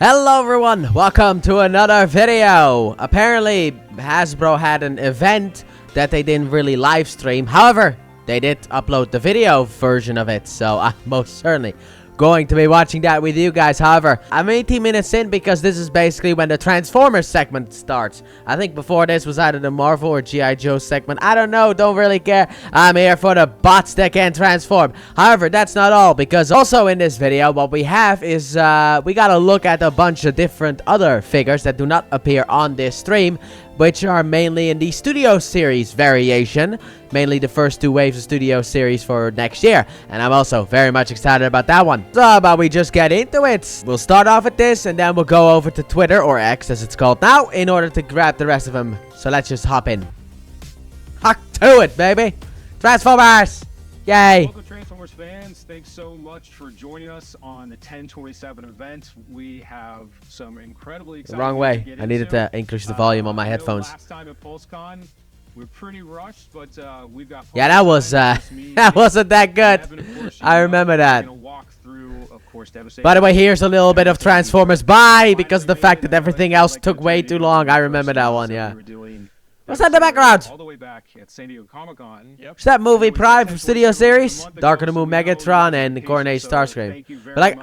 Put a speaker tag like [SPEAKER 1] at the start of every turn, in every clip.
[SPEAKER 1] Hello everyone, welcome to another video. Apparently Hasbro had an event that they didn't really live stream. However, they did upload the video version of it, so I'm most certainly going to be watching that with you guys. However, I'm 18 minutes in because this is basically when the Transformers segment starts. I think before this was either the Marvel or G.I. Joe segment. I don't know, don't really care. I'm here for the bots that can transform. However, that's not all, because also in this video what we have is we gotta look at a bunch of different other figures that do not appear on this stream, which are mainly in the Studio Series variation. Mainly the first two waves of Studio Series for next year. And I'm also very much excited about that one. So how about we just get into it? We'll start off with this and then we'll go over to Twitter, or X as it's called now, in order to grab the rest of them. So let's just hop in. Huck to it, baby. Transformers! Yay!
[SPEAKER 2] Welcome Transformers fans, thanks so much for joining us on the 1027 event. We have some incredibly exciting
[SPEAKER 1] Wrong way. I needed to increase the volume on my headphones.
[SPEAKER 2] Last time at PulseCon, we're pretty rushed, but we've got...
[SPEAKER 1] Yeah, that was that wasn't that good. I remember that. By the way, here's a little bit of Transformers. Bye! Because of the fact that everything else took way too long. I remember that one, yeah. What's that in the background?
[SPEAKER 2] All the way back at San Diego Comic-Con.
[SPEAKER 1] Is that movie Prime from Studio Series? Dark of the Moon Megatron and Coronation Starscream. But like,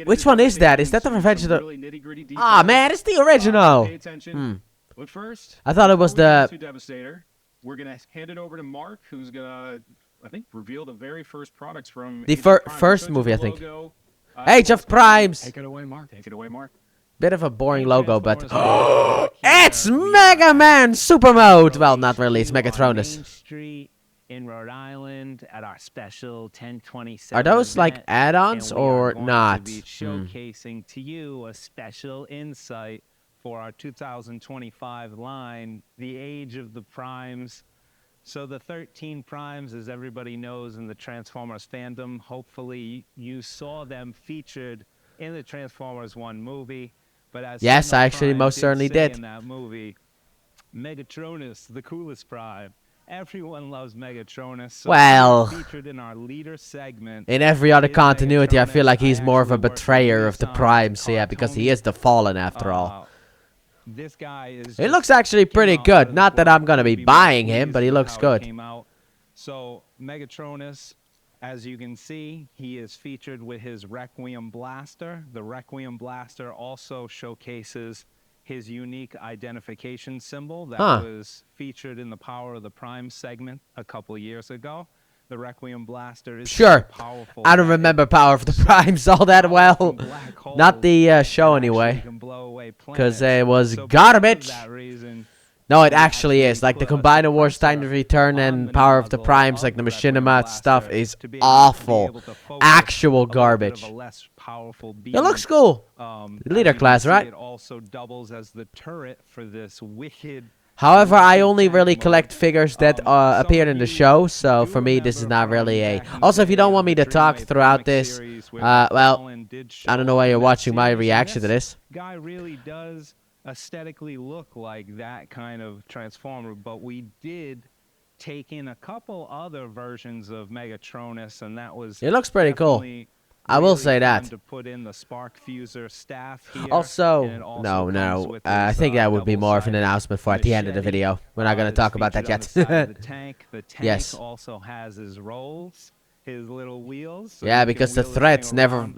[SPEAKER 1] which one is that? Is that the Revenge of the... Ah, man, it's the original.
[SPEAKER 2] But first,
[SPEAKER 1] I thought it was the...
[SPEAKER 2] Devastator. We're going to hand it over to Mark, who's going to, I think, reveal the very first products from...
[SPEAKER 1] The first movie, I think. Age of Primes!
[SPEAKER 2] Take it away, Mark. Take it away, Mark.
[SPEAKER 1] Bit of a boring logo, but... It's Mega Man Super Mode! Well, not really, it's Megatronus.
[SPEAKER 3] Street in Rhode Island at our special 1027
[SPEAKER 1] Are those like add-ons or not?
[SPEAKER 3] To be showcasing to you a special insight for our 2025 line, the Age of the Primes. So the 13 Primes, as everybody knows in the Transformers fandom, hopefully you saw them featured in the Transformers 1 movie. But as
[SPEAKER 1] yes, I actually most certainly did.
[SPEAKER 3] In that movie, Megatronus, the coolest Prime. Everyone loves Megatronus. So
[SPEAKER 1] well,
[SPEAKER 3] featured in our leader segment.
[SPEAKER 1] In every other continuity, I feel like he's more of a betrayer of the Primes. So yeah, because he is the Fallen after all.
[SPEAKER 3] This guy is...
[SPEAKER 1] It looks actually pretty good. Not that I'm gonna be buying him, but he looks good.
[SPEAKER 3] So Megatronus, as you can see, he is featured with his Requiem Blaster. The Requiem Blaster also showcases his unique identification symbol that was featured in the Power of the Prime segment a couple years ago. The Requiem Blaster is powerful.
[SPEAKER 1] I don't remember Power of the Primes all that well. Not the show anyway. Because it was garbage. No, it actually is. Like the Combiner Wars Time to Return and Power of the Primes, like the Machinima stuff is awful. Actual garbage. It looks cool. Leader class, right?
[SPEAKER 3] It also doubles as the turret for this wicked...
[SPEAKER 1] However, I only really collect figures that appeared in the show, so for me this is not really a... Also, if you don't want me to talk throughout this, well, I don't know why you're watching my reaction to this.
[SPEAKER 3] Guy really does aesthetically look like that kind of Transformer, but we did take in a couple other versions of Megatronus, and that was...
[SPEAKER 1] It looks pretty cool. I will say that.
[SPEAKER 3] To put in the spark fuser staff here,
[SPEAKER 1] also, no, I think that would be more of an announcement for at the end of the video. We're not going to talk about that yet.
[SPEAKER 3] The tank
[SPEAKER 1] yes.
[SPEAKER 3] Also has his rolls, his little wheels. So
[SPEAKER 1] yeah, because the threads never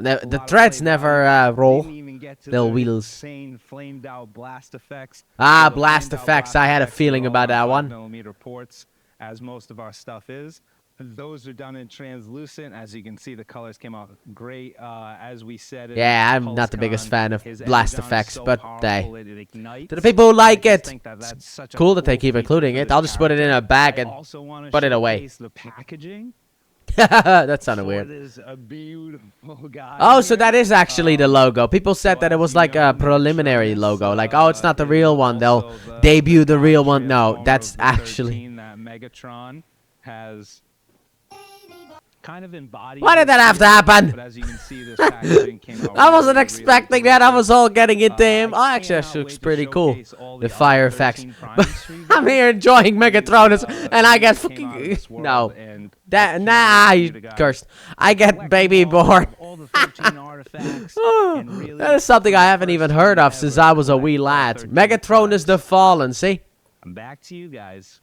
[SPEAKER 1] roll. Little wheels.
[SPEAKER 3] Flamed out blast effects.
[SPEAKER 1] Ah, blast effects. I had a feeling about that one.
[SPEAKER 3] 5mm ports, as most of our stuff is. Those are done in translucent. As you can see, the colors came out great. As we said,
[SPEAKER 1] yeah, I'm not the biggest fan of blast effects, but hey, to the people who like it, it's cool that they keep including it. I'll just put it in a bag and put it away.
[SPEAKER 3] The packaging.
[SPEAKER 1] That sounded weird. Oh, so that is actually the logo. People said that it was like a preliminary logo. Like, oh, it's not the real one. They'll debut the real one. No, that's actually...
[SPEAKER 3] Megatron has... kind of embodied.
[SPEAKER 1] Why did that have to happen?
[SPEAKER 3] But as you can see, this packaging came out
[SPEAKER 1] I wasn't expecting that. I was all getting into him. Oh, actually, that looks pretty cool. The fire effects. I'm here enjoying Megatronus, and I get fucking no. That nah, you cursed. I get Baby Born.
[SPEAKER 3] all the 13 artifacts. And really
[SPEAKER 1] That is something I haven't even heard of since I was a wee lad. Megatronus the Fallen, see?
[SPEAKER 3] I'm back to you guys.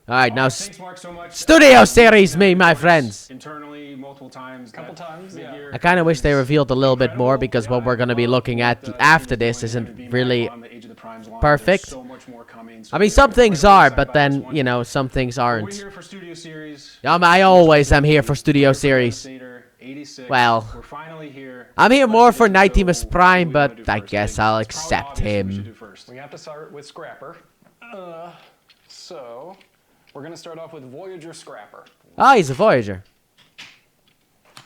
[SPEAKER 1] Alright, now
[SPEAKER 2] Thanks, Mark, so much.
[SPEAKER 1] Studio Series me, my friends.
[SPEAKER 2] Internally, multiple times.
[SPEAKER 4] Couple times, yeah.
[SPEAKER 1] I kind of wish they revealed a little bit more because what we're going to be looking at after this isn't really perfect. I mean, some things are, but then, you know, some things aren't. I always am here for Studio Series. Well, I'm here more for Nitimus Prime, but I guess I'll accept him.
[SPEAKER 4] We have to start with Scrapper. So, we're going to start off with Voyager Scrapper.
[SPEAKER 1] Oh, he's a Voyager.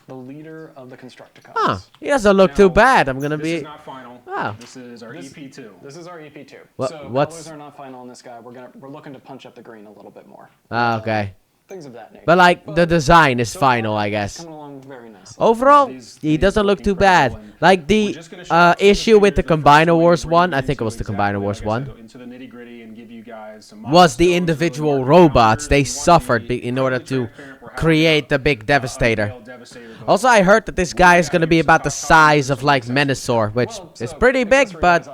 [SPEAKER 4] The leader of the Constructicons.
[SPEAKER 1] Huh. He doesn't look too bad. I'm going to be...
[SPEAKER 2] This is not final.
[SPEAKER 1] Oh.
[SPEAKER 2] This is our EP2.
[SPEAKER 4] This is our EP2.
[SPEAKER 1] What's...
[SPEAKER 4] Colors are not final on this guy. We're looking to punch up the green a little bit more.
[SPEAKER 1] Ah, okay.
[SPEAKER 4] Things of that nature.
[SPEAKER 1] But, like, the design is final, I guess.
[SPEAKER 4] Coming along very nicely.
[SPEAKER 1] Overall, he doesn't look too bad. Like, the issue with the Combiner Wars one, I think it was the Combiner Wars one, was the individual robots. They suffered in order to create the big Devastator. Also, I heard that this guy is going to be about the size of, like, Menasor, which is pretty big, but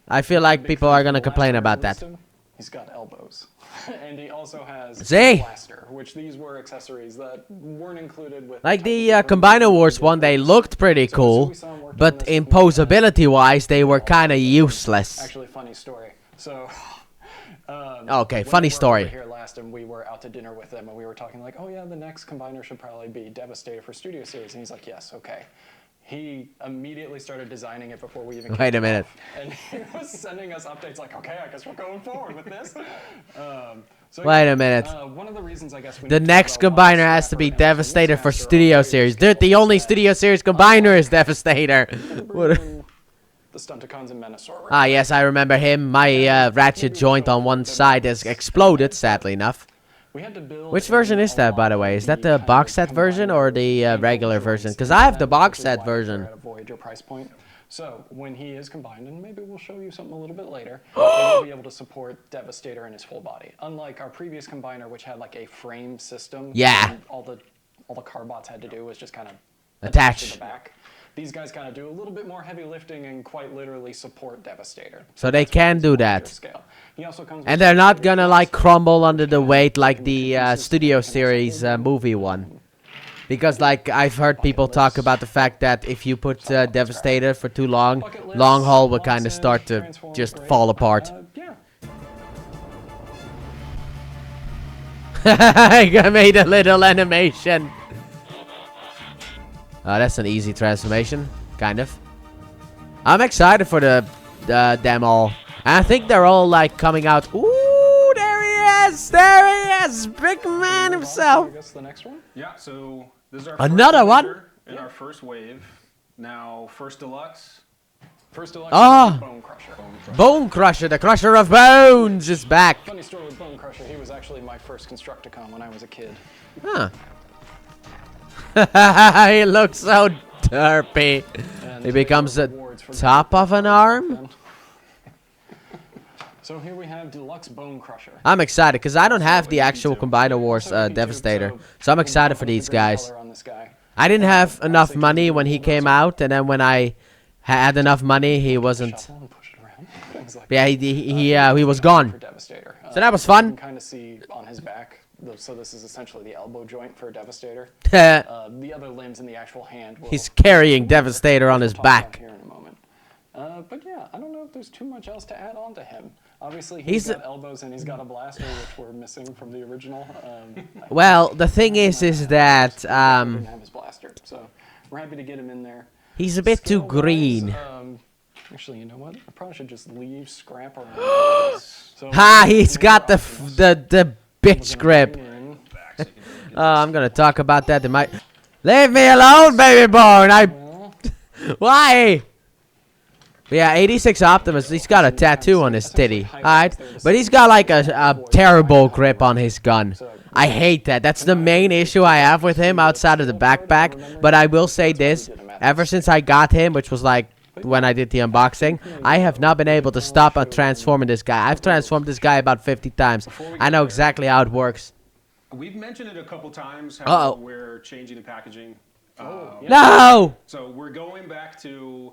[SPEAKER 1] I feel like people are going to complain about that.
[SPEAKER 4] He's got elbows. And he also has
[SPEAKER 1] See?
[SPEAKER 4] blaster, which these were accessories that weren't included with...
[SPEAKER 1] Like the Combiner Wars one, they looked pretty cool, but imposability-wise, they were kind of useless.
[SPEAKER 4] Actually, funny story. So...
[SPEAKER 1] Okay, funny story.
[SPEAKER 4] We were here last and we were out to dinner with him and we were talking like, oh yeah, the next Combiner should probably be Devastator for Studio Series. And he's like, yes, okay. He immediately started designing it before we even
[SPEAKER 1] Wait a minute.
[SPEAKER 4] And he was sending us updates like, okay, I guess we're going forward with this.
[SPEAKER 1] Wait a minute.
[SPEAKER 4] One of the reasons I guess
[SPEAKER 1] The next Combiner has to be Devastator for Studio Series. Dude, the only Studio Series Combiner is Devastator. What?
[SPEAKER 4] The Stunticons and Menasor.
[SPEAKER 1] Ah, yes, I remember him. My ratchet joint on one side has exploded, sadly enough. Which version is that, by the way? Is that the box set version or the regular version? Because I have the box set version.
[SPEAKER 4] Voyager price point. So when he is combined, and maybe we'll show you something a little bit later, he'll be able to support Devastator in his whole body. Unlike our previous combiner, which had like a frame system.
[SPEAKER 1] Yeah.
[SPEAKER 4] And all the carbots had to do was just kind of
[SPEAKER 1] attach
[SPEAKER 4] to the back. These guys kind of do a little bit more heavy lifting and quite literally support Devastator.
[SPEAKER 1] So they can do that.
[SPEAKER 4] Scale. He also comes
[SPEAKER 1] And they're not gonna like crumble under the weight like the Studio Series movie one. Because like I've heard people talk about the fact that if you put Devastator for too long, long haul will kind of start to just fall apart. I made a little animation. That's an easy transformation, kind of. I'm excited for them all. And I think they're all like coming out. Ooh, there he is! There he is! Big man himself.
[SPEAKER 4] I guess the next one.
[SPEAKER 2] Yeah, so this is our
[SPEAKER 1] another one
[SPEAKER 2] in our first wave. Now, first deluxe.
[SPEAKER 4] First deluxe.
[SPEAKER 1] Ah,
[SPEAKER 4] Bone Crusher.
[SPEAKER 1] Bone Crusher, the Crusher of Bones, is back.
[SPEAKER 4] Funny story with Bone Crusher. He was actually my first Constructicon when I was a kid.
[SPEAKER 1] Huh. He looks so derpy. He becomes the top of an arm.
[SPEAKER 4] So here we have Deluxe Bone Crusher.
[SPEAKER 1] I'm excited because I don't have the actual Combiner Wars Devastator. So I'm excited for these guys. I didn't have enough money when he came out, and then when I had enough money, he wasn't. Yeah, he was gone. So that was fun.
[SPEAKER 4] You can kind of see on his back. So this is essentially the elbow joint for Devastator. The other limbs in the actual hand.
[SPEAKER 1] He's carrying Devastator on his back.
[SPEAKER 4] Here in a moment. But yeah, I don't know if there's too much else to add on to him. Obviously, he's got elbows and he's got a blaster, which were missing from the original.
[SPEAKER 1] Well, the thing is that
[SPEAKER 4] didn't have his blaster, so we're happy to get him in there.
[SPEAKER 1] he's a bit too green.
[SPEAKER 4] Actually, you know what? I probably should just leave Scrapper around.
[SPEAKER 1] Ha! He's got the bitch grip. I'm gonna talk about that in my. Leave me alone, baby boy! Why? But yeah, 86 Optimus, he's got a tattoo on his titty, alright? But he's got like a terrible grip on his gun. I hate that. That's the main issue I have with him outside of the backpack. But I will say this, ever since I got him, which was like when I did the unboxing, I have not been able to stop transforming this guy. I've transformed this guy about 50 times. I know exactly how it works.
[SPEAKER 2] We've mentioned it a couple times how we're changing the packaging
[SPEAKER 1] No!
[SPEAKER 2] So we're going back to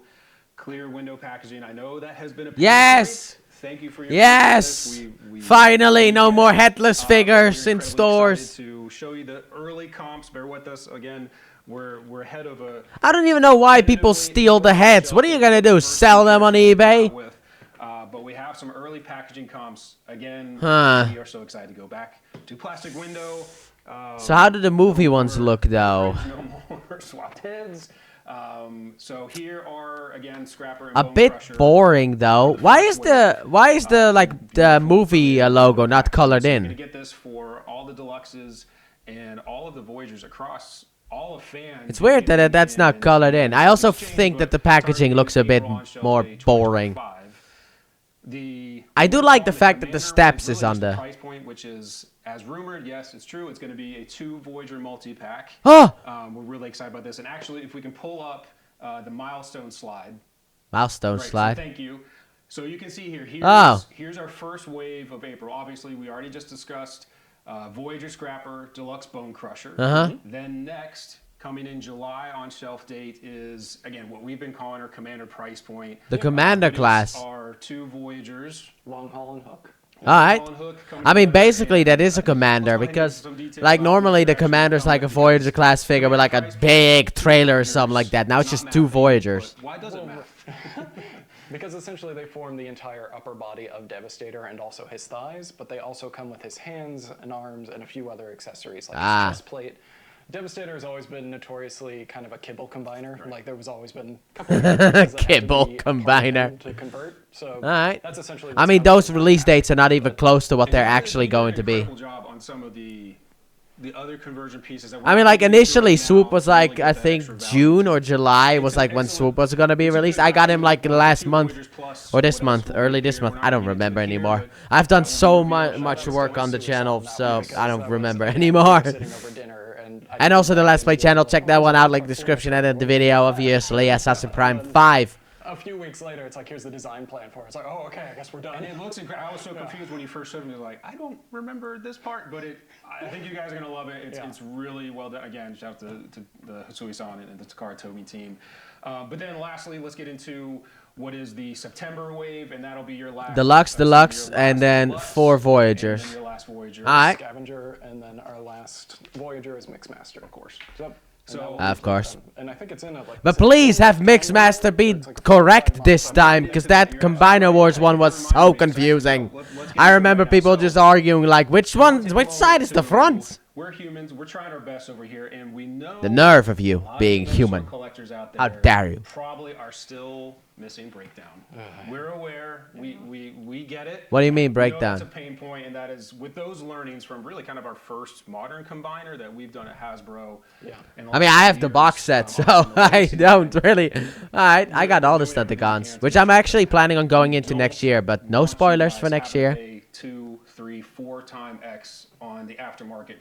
[SPEAKER 2] clear window packaging. I know that has been a pain
[SPEAKER 1] Yes!
[SPEAKER 2] point. Thank you for your
[SPEAKER 1] Yes!
[SPEAKER 2] patience. We
[SPEAKER 1] Finally, no
[SPEAKER 2] get
[SPEAKER 1] more
[SPEAKER 2] it.
[SPEAKER 1] headless
[SPEAKER 2] We're
[SPEAKER 1] figures in
[SPEAKER 2] incredibly
[SPEAKER 1] stores.
[SPEAKER 2] excited to show you the early comps. Bear with us again. We're ahead of a.
[SPEAKER 1] I don't even know why people steal the heads. What are you gonna do? Sell them on eBay?
[SPEAKER 2] But we have some early packaging comps. Again,
[SPEAKER 1] Huh.
[SPEAKER 2] we are so excited to go back to plastic window.
[SPEAKER 1] So how do the movie ones look, though?
[SPEAKER 2] No more swapped heads. So here are again Scrapper and
[SPEAKER 1] A
[SPEAKER 2] Bone
[SPEAKER 1] bit
[SPEAKER 2] Crusher.
[SPEAKER 1] boring, though. Why is the like the movie logo not colored
[SPEAKER 2] So you're gonna
[SPEAKER 1] in?
[SPEAKER 2] get this for all the deluxes and all of the Voyagers across all of fans.
[SPEAKER 1] It's weird that that's not colored in. I also think that the packaging looks a bit more boring. I do like the fact that the steps is on the.
[SPEAKER 2] price point, which is as rumored. Yes, it's true. It's going to be a 2 Voyager multi-pack.
[SPEAKER 1] Oh!
[SPEAKER 2] We're really excited about this. And actually, if we can pull up the milestone slide.
[SPEAKER 1] Milestone
[SPEAKER 2] Right,
[SPEAKER 1] slide.
[SPEAKER 2] So thank you. So you can see here. Here's our first wave of April. Obviously, we already just discussed Voyager Scrapper, Deluxe Bone Crusher. Then next, coming in July on shelf date is, again, what we've been calling our Commander price point.
[SPEAKER 1] The Commander
[SPEAKER 2] These
[SPEAKER 1] class.
[SPEAKER 2] are 2 Voyagers.
[SPEAKER 4] Long haul and hook.
[SPEAKER 1] Alright. I mean, basically, that is a Commander because, like, normally the Commander's like a Voyager class figure with like a big trailer or something like that. Now it's just 2 Voyagers.
[SPEAKER 2] Why does it matter?
[SPEAKER 4] Because essentially they form the entire upper body of Devastator and also his thighs, but they also come with his hands and arms and a few other accessories like his chest plate. Devastator has always been notoriously kind of a kibble combiner. Right. Like there was always been a couple of
[SPEAKER 1] Kibble combiner
[SPEAKER 4] to convert. So
[SPEAKER 1] alright.
[SPEAKER 4] That's essentially.
[SPEAKER 1] I mean, those release dates are not even close to what they're actually going to be.
[SPEAKER 2] Job on some of the other conversion pieces that
[SPEAKER 1] I mean, like initially, Swoop was like I think June or July was like when Swoop was gonna be released. I got him like last month or this month, early this month. I don't remember anymore. I've done so much work on the channel, so I don't remember anymore. And also the Let's Play channel, check that one out, link description and in the video, obviously, Assassin's Prime 5.
[SPEAKER 4] A few weeks later, it's like, here's the design plan for it. It's like, oh, okay, I guess we're done.
[SPEAKER 2] And it looks incredible. I was so confused when you first showed me. Like, I don't remember this part, but I think you guys are going to love it. It's really well done. Again, shout out to the Hisui-san and the Takara Tomy team. But then lastly, let's get into what is the September wave, and that'll be your last.
[SPEAKER 1] Deluxe, and then 4 Voyagers.
[SPEAKER 2] And then your last Voyager.
[SPEAKER 1] Alright.
[SPEAKER 4] Scavenger, and then our last Voyager is Mixmaster, of course. So
[SPEAKER 1] of course.
[SPEAKER 4] And I think it's in like.
[SPEAKER 1] But please have Mixmaster be correct this time, because that Combiner Wars one was so confusing. I remember people just arguing like, which side is the front?
[SPEAKER 2] We're humans. We're trying our best over here, and we know
[SPEAKER 1] The nerve of you being human.
[SPEAKER 2] collectors out
[SPEAKER 1] How
[SPEAKER 2] there
[SPEAKER 1] dare you?
[SPEAKER 2] probably are still missing breakdown. We're aware. We get it.
[SPEAKER 1] What do you mean
[SPEAKER 2] We know
[SPEAKER 1] breakdown?
[SPEAKER 2] that's a pain point, and that is with those learnings from really kind of our first modern combiner that we've done at Hasbro.
[SPEAKER 4] Yeah.
[SPEAKER 1] I mean, I have the box set, so I don't really. Alright, I got all the Stunticons, which I'm actually planning on going into next year, but no spoilers for next year.
[SPEAKER 2] A 2, 3, 4 time X on the aftermarket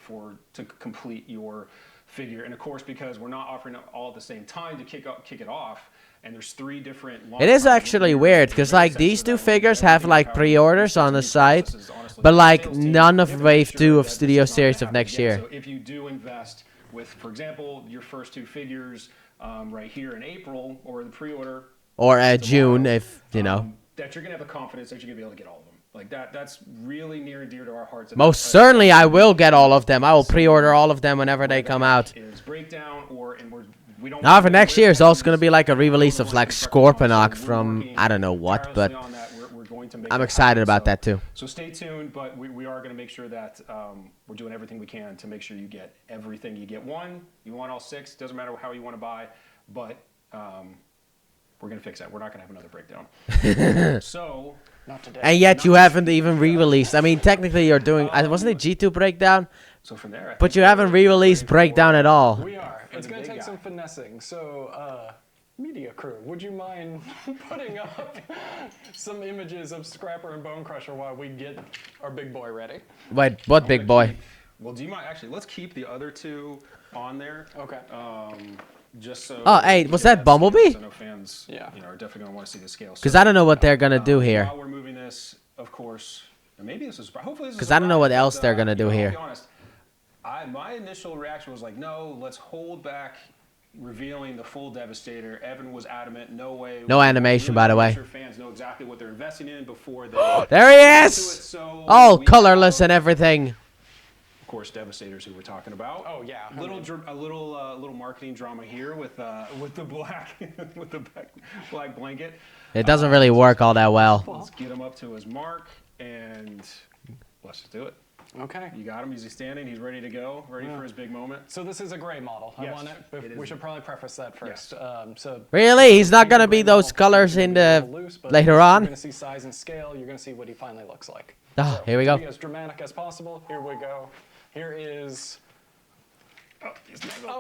[SPEAKER 2] to complete your figure, and of course because we're not offering it all at the same time to kick it off. And there's 3 different.
[SPEAKER 1] It is actually weird because like these 2 figures have like pre-orders on the site, but like none of Wave 2 of Studio Series of next year.
[SPEAKER 2] So if you do invest with, for example, your first 2 figures right here in April or the pre-order,
[SPEAKER 1] Or June, if you know.
[SPEAKER 2] that you're gonna have the confidence that you're gonna be able to get all of them. Like that's really near and dear to our hearts.
[SPEAKER 1] Most certainly, I will get all of them. I will pre-order all of them whenever they come out.
[SPEAKER 2] Is breakdown we don't.
[SPEAKER 1] Now for next year, it's also gonna be like a re-release of like Scorponok from I don't know what, but I'm excited about that too.
[SPEAKER 2] So stay tuned, but we are gonna make sure that we're doing everything we can to make sure you get everything. You get 1, you want all 6. Doesn't matter how you want to buy, but we're gonna fix that. We're not gonna have another breakdown. So.
[SPEAKER 4] Not today.
[SPEAKER 1] And yet you haven't even re-released. I mean, technically you're doing. Wasn't it G2 Breakdown?
[SPEAKER 2] So from there,
[SPEAKER 1] But you haven't re-released Breakdown at all.
[SPEAKER 4] We are. It's going to take some finessing. So, media crew, would you mind putting up some images of Scrapper and Bone Crusher while we get our big boy ready?
[SPEAKER 1] Wait, what big boy?
[SPEAKER 2] Well, do you mind actually? Let's keep the other 2 on there.
[SPEAKER 4] Okay.
[SPEAKER 2] Just so.
[SPEAKER 1] Oh, hey, was that Bumblebee?
[SPEAKER 2] I know fans, are definitely gonna want to see the scale.
[SPEAKER 1] Because I don't know what they're gonna do here.
[SPEAKER 2] While we're moving this, of course, and maybe this is hopefully this is.
[SPEAKER 1] Because I don't know what else they're gonna do
[SPEAKER 2] I'll
[SPEAKER 1] here.
[SPEAKER 2] be honest, my initial reaction was like, no, let's hold back revealing the full Devastator. Evan was adamant, no way.
[SPEAKER 1] No animation, by the way.
[SPEAKER 2] Make sure fans know exactly what they're investing in before they.
[SPEAKER 1] There he
[SPEAKER 2] get
[SPEAKER 1] is!
[SPEAKER 2] into it. So
[SPEAKER 1] All
[SPEAKER 2] we
[SPEAKER 1] colorless
[SPEAKER 2] have,
[SPEAKER 1] and everything.
[SPEAKER 2] of course, Devastators who we're talking about.
[SPEAKER 4] Oh yeah.
[SPEAKER 2] A little marketing drama here with the black with the black blanket.
[SPEAKER 1] It doesn't really work all that well.
[SPEAKER 2] Let's get him up to his mark and let's do it.
[SPEAKER 4] Okay.
[SPEAKER 2] You got him. Is he standing? He's ready to go. Ready for his big moment.
[SPEAKER 4] So this is a gray model.
[SPEAKER 2] Yes,
[SPEAKER 4] I want
[SPEAKER 2] it
[SPEAKER 4] it.
[SPEAKER 2] is.
[SPEAKER 4] We should probably preface that first. So
[SPEAKER 1] Really? He's not gonna be those colors in the later
[SPEAKER 4] You're
[SPEAKER 1] on?
[SPEAKER 4] going to see size and scale. You're going to see what he finally looks like.
[SPEAKER 1] Ah,
[SPEAKER 4] So,
[SPEAKER 1] here we
[SPEAKER 4] to
[SPEAKER 1] go.
[SPEAKER 4] be as dramatic as possible. Here we go. Here is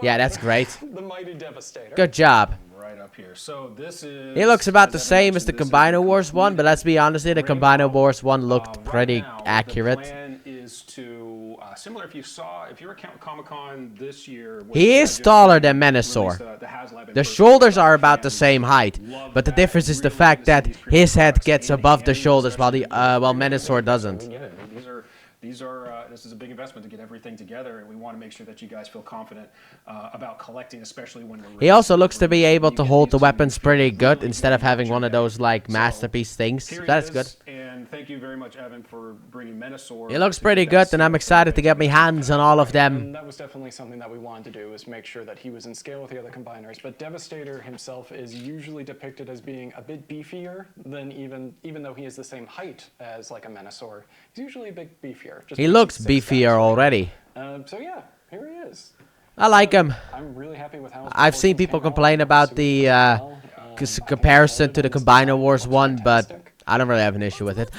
[SPEAKER 1] Yeah, that's great.
[SPEAKER 4] the mighty Devastator.
[SPEAKER 1] Good job.
[SPEAKER 2] Right up here. So this is.
[SPEAKER 1] He looks about the
[SPEAKER 2] as Evan
[SPEAKER 1] same as the
[SPEAKER 2] mentioned, this is
[SPEAKER 1] Combiner Wars one, but let's be honest, the
[SPEAKER 2] gray
[SPEAKER 1] Combiner
[SPEAKER 2] model.
[SPEAKER 1] Wars one looked
[SPEAKER 2] Right
[SPEAKER 1] pretty
[SPEAKER 2] now,
[SPEAKER 1] accurate.
[SPEAKER 2] The plan is to similar. If you were at Comic-Con this year,
[SPEAKER 1] He is taller than Menasor. The shoulders are about the same height, but the difference is the fact that his head gets above the shoulders while Menasor doesn't.
[SPEAKER 2] This is a big investment to get everything together, and we want to make sure that you guys feel confident about collecting, especially when we're.
[SPEAKER 1] He also looks to be able to hold the weapons pretty good instead of having one of those like masterpiece things. So that's good.
[SPEAKER 2] And thank you very much, Evan, for bringing Menasor.
[SPEAKER 1] He looks pretty good, and I'm excited to get my hands on all of them.
[SPEAKER 4] And that was definitely something that we wanted to do, is make sure that he was in scale with the other combiners. But Devastator himself is usually depicted as being a bit beefier than even though he is the same height as like a Menasor. He's usually a bit beefier. Just
[SPEAKER 1] He
[SPEAKER 4] because
[SPEAKER 1] looks
[SPEAKER 4] he's 6'6",
[SPEAKER 1] beefier
[SPEAKER 4] right?
[SPEAKER 1] already.
[SPEAKER 4] So yeah, here he is.
[SPEAKER 1] I like him.
[SPEAKER 4] I'm really happy with how. his
[SPEAKER 1] I've seen
[SPEAKER 4] proportions
[SPEAKER 1] people
[SPEAKER 4] came out.
[SPEAKER 1] complain about
[SPEAKER 4] Suit
[SPEAKER 1] the
[SPEAKER 4] as well.
[SPEAKER 1] comparison to the
[SPEAKER 4] His
[SPEAKER 1] Combiner
[SPEAKER 4] style
[SPEAKER 1] Wars
[SPEAKER 4] looks
[SPEAKER 1] one, but
[SPEAKER 4] fantastic.
[SPEAKER 1] I don't really have an issue with it.